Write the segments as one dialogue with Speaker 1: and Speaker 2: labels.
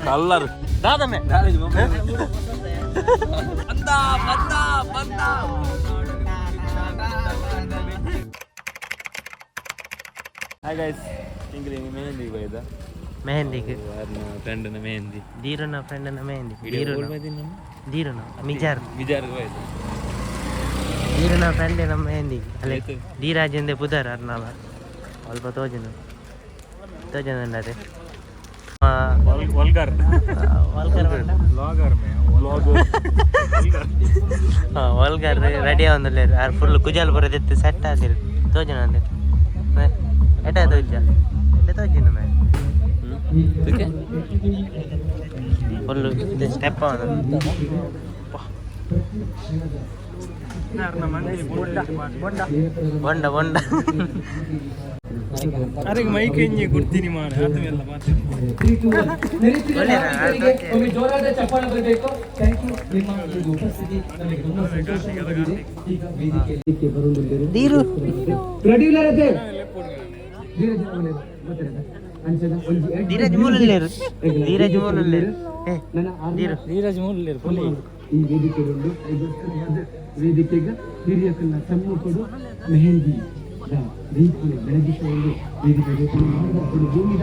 Speaker 1: Colour ದಾದನೆ hi guys ಇಂಗ್ಲಿ ಮೆಹಂದಿಗೆ ಹೋಯ್ದ
Speaker 2: ಮೆಹಂದಿಗೆ
Speaker 1: ಫ್ರೆಂಡ್ನ ಮೆಹಂದಿ
Speaker 2: ಧೀರನ ಫ್ರೆಂಡ್ನ ಮೆಹಂದಿ ಧೀರನ
Speaker 1: ಮಿಜಾರ್ಗೆ ಹೋಯ್ತು
Speaker 2: ಧೀರನ ಫ್ರೆಂಡಿನ ಮೆಹಂದಿ ಅಲ್ಲೇ ಧೀರಾಜಂದೆ ಪುದರ್ ಅರ್ನಾಳ ಅಲ್ಪ ತೋಜನ ಅದೇ
Speaker 1: ವಲ್ಗರ್
Speaker 2: ವಲ್ಗರ್ ರೆಡಿ ಆಂದಲ್ಲ ಯಾರು ಫುಲ್ ಕುಜಾಲ್ ಬರೋದಿತ್ತು ಸೆಟ್ ಆದಿಲ್ಲ ತೋಜನ ಅಂದೆ ಎಟ ತೋಜ ಎಟ ತೋಜಿನ ಮೇ ಫುಲ್ ಸ್ಟೆಪ್ ಬೊಂಡ ಬೊಂಡ
Speaker 1: ಅರೆ ಮೈಕ್ ಎಂಜಿ ಕೊಡ್ತೀನಿ ಮಾಡ ಅದು ಎಲ್ಲ
Speaker 3: ಒಮ್ಮೆ ಜೋರಾದ ಚಪ್ಪಾಳೆ ಬರಬೇಕು. Thank you. ನಿಮ್ಮ ಒಂದು ಉಪಸ್ಥಿತಿ ನಮಗೆ ತುಂಬಾ ಸಂತೋಷವಾಗಿದೆ. ಈಗ ವೇದಿಕೆಗೆ ಬರುವುದಿಲ್ಲ.
Speaker 2: ದೀರು
Speaker 3: ರೆಡಿ ಇಲ್ಲರತೆ
Speaker 2: ಧೀರಜ್ ಮೂಲಲ್ಲೇರು ಧೀರಜ್ ಮೂಲಲ್ಲೇರು
Speaker 1: ಧೀರಜ್ ಮೂಲಲ್ಲೇರು
Speaker 3: ಈ ವೇದಿಕೆಗೊಂಡು ವೇದಿಕೆಗೆ ಹಿರಿಯಕನ್ನ ಸಮ್ಮುಖಡು ಮೆಹಂದಿ ರೀತಿ ಬೆಳಗಿಸುವುದು ವೇದಿಕೆಗೆ ಭೂಮಿದ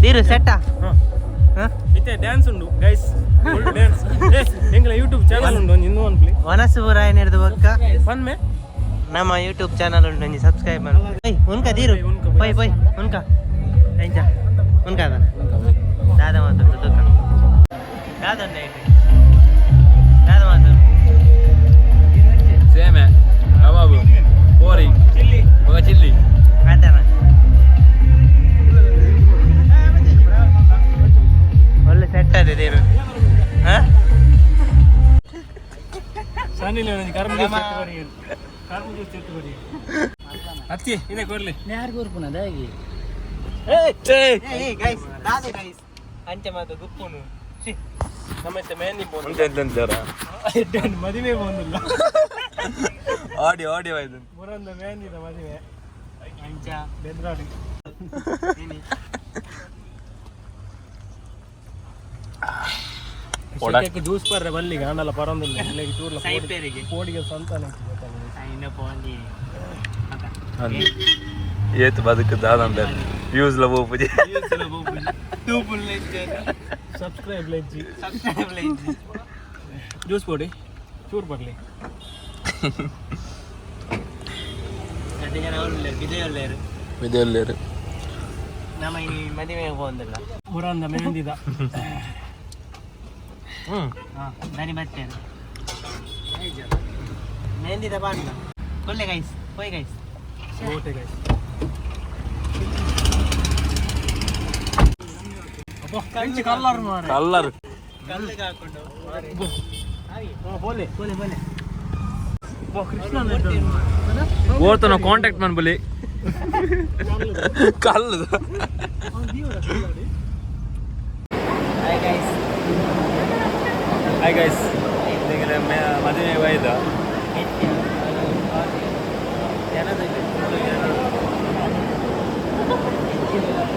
Speaker 2: ಧೀರು ಸೆಟ್ಟ
Speaker 1: ಇತ್ತೆ ಡ್ಯಾನ್ಸ್ ಉಂಡು ಗೈಸ್ ಡ್ಯಾನ್ಸ್ ಎಂಗ್ಲ ಯೂಟ್ಯೂಬ್ ಚಾನಲ್ ಉಂಡು ಇನ್ನೂ ಒಂದು ಪ್ಲೇ
Speaker 2: ವನಸುವ ರಾಯನಿರ್ದು ಬಕ್ಕ
Speaker 1: ಒನ್ಮೆ
Speaker 2: ನಮ್ಮ ಯೂಟ್ಯೂಬ್ ಚಾನಲ್ ಉಂಟು ಒಂಜಿ ಸಬ್ಸ್ಕ್ರೈಬ್ ಮಾಡಿ ಉನ್ಕ ಧೀರು ಪೈ ಉನ್ಕ ಎಂಚ ಉನ್ಕ ದಾದ ಮಾತು ದುಃಖ ದಾದ ಮಾತು
Speaker 1: ಸೇಮೆ ಕಬಾಬು ಕೋರಿ ಚಿಲ್ಲಿ
Speaker 2: ಆಯ್ತಾನ ಒಳ್ಳೆ ಸೆಟ್ ಅದೇ ಧೀರು
Speaker 1: ಅತ್ತಿ ಇದೇ ಕೊಡ್ಲಿ
Speaker 2: ಅಂಚೆ ಮಾತು ಗುಪ್ಪುನು
Speaker 1: ನಮ್ಮತ್ತೆ ಮೆಹಂದಿ
Speaker 2: ಮದುವೆ ಬಂದಿಲ್ಲ
Speaker 1: ಆಡಿಯೋ ಆಯ್ತು
Speaker 2: ಮುರಂದ ಮೆಹಂದಿದ ಮದುವೆ ಅಂಚ ಬೆದ್ರಾಡಿ
Speaker 1: ಜ್ಯೂಸ್ ಪರ್ರೆ ಬಲ್ಲಿ ಗಾಂಡಲ ಪರೊಂದಿಲ್ಲ ಇಲ್ಲಿಗೆ ಚೂರ್ಲ ಕೋಡಿಗೆ ಸಂತಾನ ಏತು ಬದುಕು ದಾದಂಡ ವ್ಯೂಸ್ ಲ ಬೋಪುಜಿ
Speaker 2: ಸಬ್ಸ್ಕ್ರೈಬ್ ಲೈಜಿ
Speaker 1: ಜ್ಯೂಸ್ ಪೋಡಿ ಚೂರ್ ಬರ್ಲಿ ವಿದೆಯಲ್ಲೇರು
Speaker 2: ನಮ್ಮ ಈ ಮದುವೆಗೆ ಹೋಗಿಲ್ಲ
Speaker 1: ಮುರಂದ ಮೆಹಂದಿದ
Speaker 2: ದಾನಿ ಬರ್ತೇನೆ ಮೆಹಂದಿದ ಬಾಂಡ ಕೊಲ್ಲೆ ಗೈಸ್ ಹೋಯ್ ಗೈಸ್
Speaker 1: ಓಟೆ ಗೈಸ್ ಕಲ್ಲರ್
Speaker 2: ಕಲ್ಲಿಗೆ ಹಾಕೊಂಡು
Speaker 1: ಬೋಲೆ
Speaker 2: ಕೃಷ್ಣ
Speaker 1: ಓರ್ತನ ಕಾಂಟ್ಯಾಕ್ಟ್ ಮಾಡಿ ಬಲಿ ಕಲ್ಲು ಹಾಯ್ ಗೈಸ್ ಮದುವೆ ಒಯ್ದ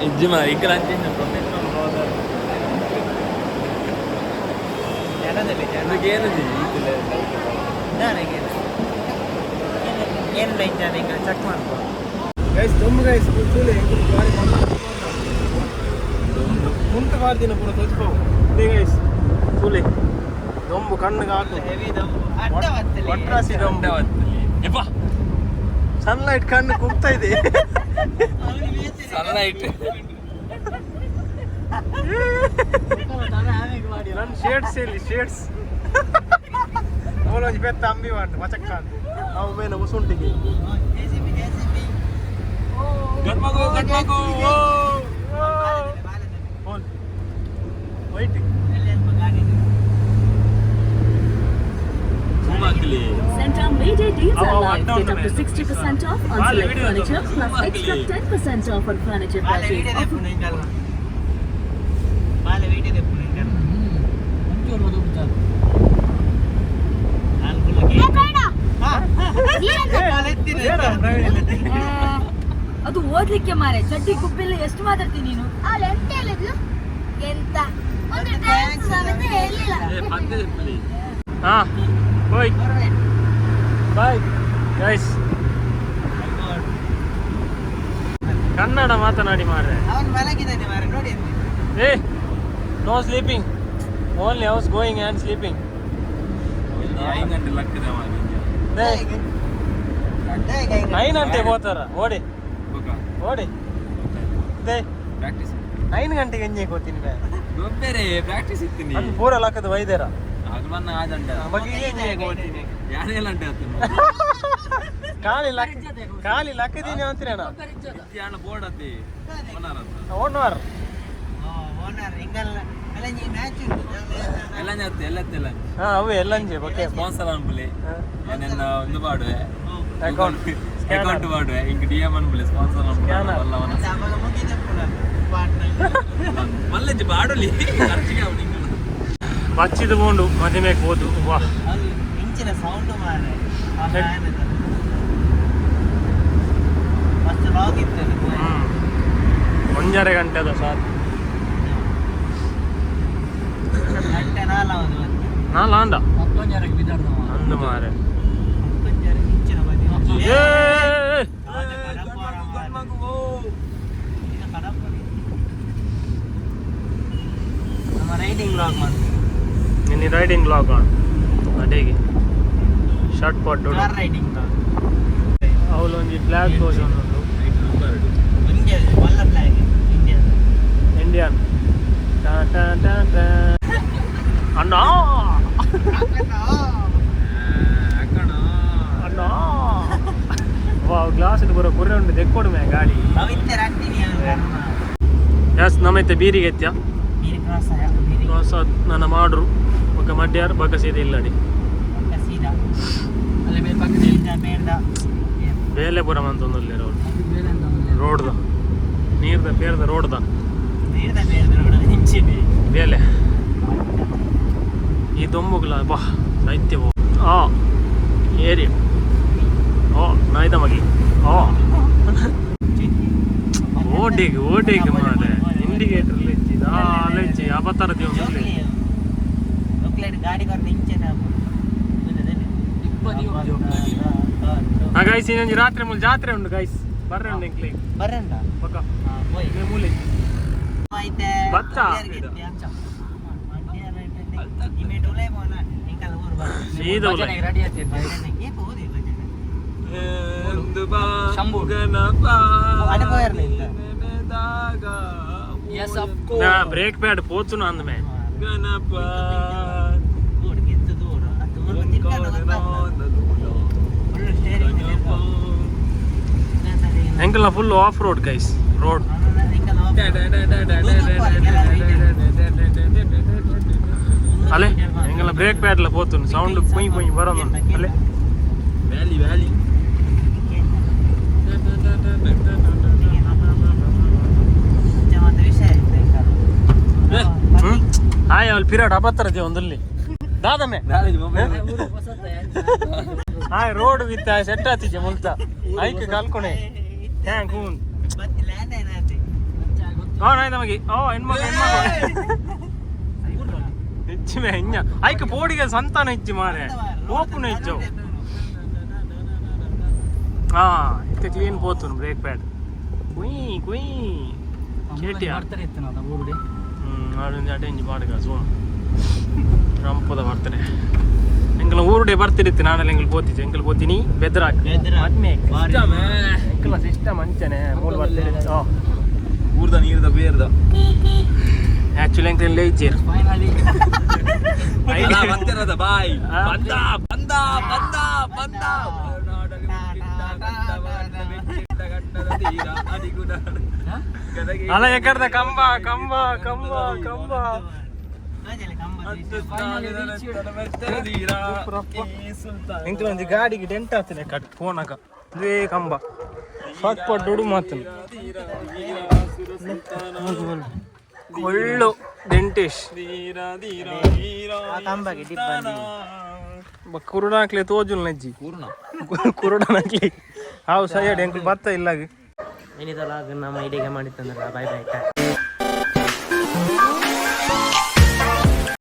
Speaker 1: ಇಜ್ಜಿಮ ಈಗ ಅಂಚಿನ ಪ್ರೊಫೆಷನಲ್ ಬ್ಲಾಗರ್ ಏನದು
Speaker 2: ಏನು ಲೈಟ್ ಅದ ಈಗ ಚೆಕ್ ಮಾಡ್ಕೊ
Speaker 1: ಗೈಸ್ ತುಂಬ ಗೈಸ್ ಕೂಲಿ ಮುಂಟು ಮಾಡ್ದಿನ ಪೂರ ತೊಚ್ಕೋ ಗೈಸ್ ಕೂಲಿ ದೊಂಬು ಕಣ್ಣಿಗೆ ಹಾಕು ಒಟ್ರಾಸಿ ದೊಂಬೆ ಯಪ್ಪ ಸನ್ಲೈಟ್ ಕಣ್ಣು ಕುಗ್ತಾ ಇದೆ ಸನ್ಲೈಟ್ ನನ್ನ ಶೇಡ್ಸ್ ಇಲ್ಲಿ ಶೇಡ್ಸ್ ಅವಳೊಂದು ಬೆತ್ತ ಅಂಬಿ ಮಾಡು ಮಚಕ್ಕ ಅವು ಮೇನ ಉಸುಂಟಿಗೆ ಗಡ್ಮಗು white
Speaker 4: Santa Day deals
Speaker 1: Oh,
Speaker 4: are live.
Speaker 1: no,
Speaker 4: Get
Speaker 1: no,
Speaker 4: up to
Speaker 1: no.
Speaker 4: 60% off on
Speaker 1: Vale,
Speaker 4: select
Speaker 1: video
Speaker 4: furniture
Speaker 1: no.
Speaker 4: plus extra 10% off on furniture
Speaker 2: వాళ్ళ
Speaker 4: purchase.
Speaker 2: వీడియో తెప్పుడు ఇంకా వాళ్ళ వీడియో తెప్పుడు ఇంకా
Speaker 5: ಅದು ಓದ್ಲಿಕ್ಕೆ ಮಾರೆ ಚಡ್ಡಿ ಗುಬ್ಬಿಲ್ಲ ಎಷ್ಟು ಮಾತಾಡ್ತೀನಿ ನೀನು ಎಂತ
Speaker 1: ಹಾ ಬಾಯ್ ಬಾಯ್ ಗೈಸ್ ಕನ್ನಡ ಮಾತನಾಡಿ ಮಾರ್ರೆ.
Speaker 2: ಅವನು ಮಲಗಿದ್ದಾನೆ ಮಾರೆ ನೋಡಿ
Speaker 1: ಏ no sleeping only house going and sleeping. Nine ಗಂಟೆ ಹೋತಾರ ಓಡಿ ಓಡಿ ದೇ 9 ಗಂಟೆಗೆ ಎಂಜೆ ಕೂತೀನಿ
Speaker 6: ಗೊಬ್ಬರೆ ಪ್ರಾಕ್ಟೀಸ್ ಇತ್ತೀನಿ
Speaker 1: ಅದು ಪೂರ ಲಕ್ಕದ ವೈದ್ಯರ
Speaker 6: ಅದು ಬನ್ನ ಆದಂಟ
Speaker 1: ಕೂತೀನಿ
Speaker 6: ಯಾನೆಲ್ಲ ಅಂಟೆ
Speaker 1: ಖಾಲಿ ಲಕ್ಕದೀನಿ ಅಂತೀರಣ್ಣ
Speaker 6: ಯಾಣ ಬೋರ್ಡ್ ಅತ್ತಿ
Speaker 1: ಓನರ್
Speaker 2: ಓನರ್ ಹಿಂಗಲ್ಲ ಅಲ್ಲ ನೀ ಮ್ಯಾಚ್
Speaker 6: ಎಲ್ಲ ಜಾತಿ ಎಲ್ಲತ್ತೆಲ್ಲ
Speaker 1: ಹಾ ಅವು ಎಲ್ಲಂಜೆ ಬಗ್ಗೆ
Speaker 6: ಸ್ಪಾನ್ಸರ್ ಅನ್ಬಲಿ ನನ್ನ ಒಂದು ಮಾಡುವೆ
Speaker 1: ಅಕೌಂಟ್
Speaker 6: ಅಕೌಂಟ್ ಮಾಡುವೆ ಹಿಂಗ DM ಅನ್ಬಲಿ ಸ್ಪಾನ್ಸರ್
Speaker 1: Scanner.
Speaker 2: ಅವಾಗ ಮುಗಿದ ಪಾರ್ಟ್ನರ್
Speaker 6: ಮಲ್ಲಂಜಿ ಬಾಡಲಿ ಖರ್ಚಿಗೆ ಅವನಿಗೆ
Speaker 1: ಬಚ್ಚಿದ ಬೋಂಡು ಮದುವೆಗೆ ಹೋದು ವಾ
Speaker 2: ಅದು ಇಂಚಿನ ಸೌಂಡ್ ಮಾರೆ ಮಸ್ತ್ ಲಾಗ್ ಇತ್ತು
Speaker 1: ಒಂಜರೆ ಗಂಟೆ ಅದ ಸಾರ್
Speaker 2: ಗಂಟೆ ನಾಲ್ಕು
Speaker 1: ನಾಂಡ ಅಂದು ಮಾರೆ
Speaker 2: ಇಂಚಿನ ಬದಿ
Speaker 1: ಏ
Speaker 2: ನಮ್ಮ ರೈಡಿಂಗ್ ಲಾಗ್ ಮಾಡ್ತೀವಿ
Speaker 1: ನಿನ್ನ ರೈಡಿಂಗ್ ಲಾಗ್ ಆನ್ ಅಡೆಗೆ ಶರ್ಟ್ ಪಟ್ಟು
Speaker 2: ಕಾರ್ ರೈಡಿಂಗ್ ಲಾಗ್
Speaker 1: ಅವಳೊಂದು ಫ್ಲಾಗ್ ತೋರಿಸೋದು
Speaker 2: ಇಂಡಿಯಾ ಒಳ್ಳೆ ಫ್ಲಾಗ್ ಇಂಡಿಯಾ
Speaker 1: ಇಂಡಿಯನ್ ಅಣ್ಣ ಅಣ್ಣ ವಾ ಗ್ಲಾಸ್ ಬರೋ ಕುರ್ರೆ ಉಂಟು ತೆಕ್ಕೊಡು ಮೇ ಗಾಡಿ
Speaker 2: ಪವಿತ್ರ ಆಗ್ತೀನಿ
Speaker 1: ಎಸ್ ನಮ್ಮೈತೆ ಬೀರಿಗೆ ಎತ್ಯ
Speaker 2: ನೀರು ಕ್ರಾಸ್ ಆಯ
Speaker 1: ಹೊಸ ನನ್ನ ಮಾಡ್ರು ఒక ಮಡ್ಯಾರ್ ಬಕ ಸೀದೆ ಇಲ್ಲಡಿ
Speaker 2: ಸೀದಾ ಅಲ್ಲಿ ಮೇಲೆ ಪಕ್ಕದ ಬೇಡ
Speaker 1: ಬೇಲೆ ಪುರ ಅಂತಂದಲ್ಲಿ ರೋಡ್ದ ನೀರ್ದ ಪೇರ್ದ ರೋಡ್ದ
Speaker 2: ಬೇಡ ಬೇಡ ಹಿಂಚಿನಿ
Speaker 1: ಬೇಲೆ ಈ ದೊಂಬುಗ್ಲ ಬಾ ಸಾಹಿತ್ಯ ಆ ಏರಿ ಓ ನಾಯ್ದ ಮಗಿ ಓ ಓಡಿಗೆ ಮಾಡೆ ಇಂಡಿಕೇಟರ್ ಇಚ್ಚಿ ಅಲ್ಲೈಚಿ ಅಬತ್ತಾರ ದೇವ್
Speaker 2: ಗಾಡಿ ಬರ್ದು ಇಂಚಿನ
Speaker 1: ಹಾ ಗೈಸ್ ಇನ್ನೊಂದು ರಾತ್ರಿ ಮೂಲ ಜಾತ್ರೆ ಉಂಟು ಗೈಸ್ ಬರ್ರೆ ಉಂಟು ಇಂಕ್ಲಿ
Speaker 2: ಬರ್ರಂಡ
Speaker 1: ಪಕ್ಕ
Speaker 2: ಹೋಯ್
Speaker 1: ಮೂಲೆ
Speaker 2: ಆಯ್ತೆ
Speaker 1: ಭತ್ತ. ಸೀದಾ ಉಲ್ಲ. ನಾ ಬ್ರೇಕ್ ಪ್ಯಾಡ್ ಪೋಚುನು ಅಂದ್ಮೆ
Speaker 6: ಗಣಪ
Speaker 1: ಎಂಕಲ್ನ full off road guys road ಅಲ್ಲೇ ಎಂಕಲ್ನ ಬ್ರೇಕ್ ಪ್ಯಾಡ್ಲ ಪೋತುನು ಸೌಂಡ್ ಕುಯ್ ಕುಯ್ ಬರೋದು ಅಲ್ಲೇ
Speaker 6: ವ್ಯಾಲಿ ವ್ಯಾಲಿ
Speaker 1: ಹಾಯ್ ಅಲ್ಲಿ ಪಿರಿಯಡ್ ಅಬತ್ತರದೆ ಒಂದಲ್ಲಿ ದಾದಮ್ಮೆ ಹಾಯ್ ರೋಡ್ ವಿತ್ ಸೆಟ್ ಆತಿಜೆ ಮುಲ್ತ ಐಕ್ ಕಲ್ಕೊಣೆ ಥ್ಯಾಂಕ್ ಹೂನ್ ಓ ನಾಯ್ ನಮಗೆ ಓ ಹೆಣ್ಮಗ ಹೆಚ್ಚಿಮೆ ಹೆಂಗ ಐಕ್ ಪೋಡಿಗೆ ಸಂತಾನ ಇಚ್ಚಿ ಮಾರೆ ಓಪುನ ಇಚ್ಚು ಹಾ ಇತ್ತೆ ಕ್ಲೀನ್ ಪೋತುನು ಬ್ರೇಕ್ ಪ್ಯಾಡ್ ಕುಯ್ ಕುಯ್ KTR ಅದೊಂದು ಅಟೆಂಜ್ ಮಾಡುಗ ಸೋಮ್ ರಂಪದ ಬರ್ತಡೆ ಎಂಕಲ ಊರುಡೆ ಬರ್ತಿರುತ್ತೆ ನಾನೆಲ್ಲ ಎಂಕಲ್ ಪೋತಿದ್ದೆ ಎಂಕಲ್ ಪೋತೀನಿ ಬೆದ್ರಾಕ್ ಎಂಕಲ ಸಿಸ್ಟಮ್ ಅಂಚನೆ ಮೂಲ ಬರ್ತಡೆ
Speaker 6: ಊರ್ದ ನೀರ್ದ ಬೇರ್ದ
Speaker 1: ಆಕ್ಚುಲಿ ಎಂಕಲ್ ಲೇಜರ್
Speaker 6: ಬಂದಿರದ ಬಾಯ್ ಬಂದ ಬಂದ ಬಂದ ಬಂದ
Speaker 1: ಅಲ್ಲ ಎಕಡ್ದ ಕಂಬ ಕಂಬ ಕಂಬ ಕಂಬ ಎಂಕ್ಲ ಒಂಜಿ ಗಾಡಿಗೆ ಡೆಂಟ್ ಆಗ್ತದೆ ಕಟ್ ಫೋನಾಗ ಇದೇ ಕಂಬ ಫಟ್ ಪಟ್ ದುಡು ಮಾತು ಒಳ್ಳು ಡೆಂಟೇಶ್ ಕುರುಡಾಕ್ಲೆ ತೋಜುಲ್ ನಜ್ಜಿ ಕುರುಡನಾಕ್ಲಿ ಹಾವು ಸೈಡ್ ಎಂಕ್ಲು ಬತ್ತ ಇಲ್ಲ
Speaker 2: ಏನಿದಲ್ಲ ನಮ್ಮ ಐಡಿಯಾಗೆ ಮಾಡಿತ್ತಂದ್ರಲ್ಲ ಬಾಯ್ ಬಾಯ್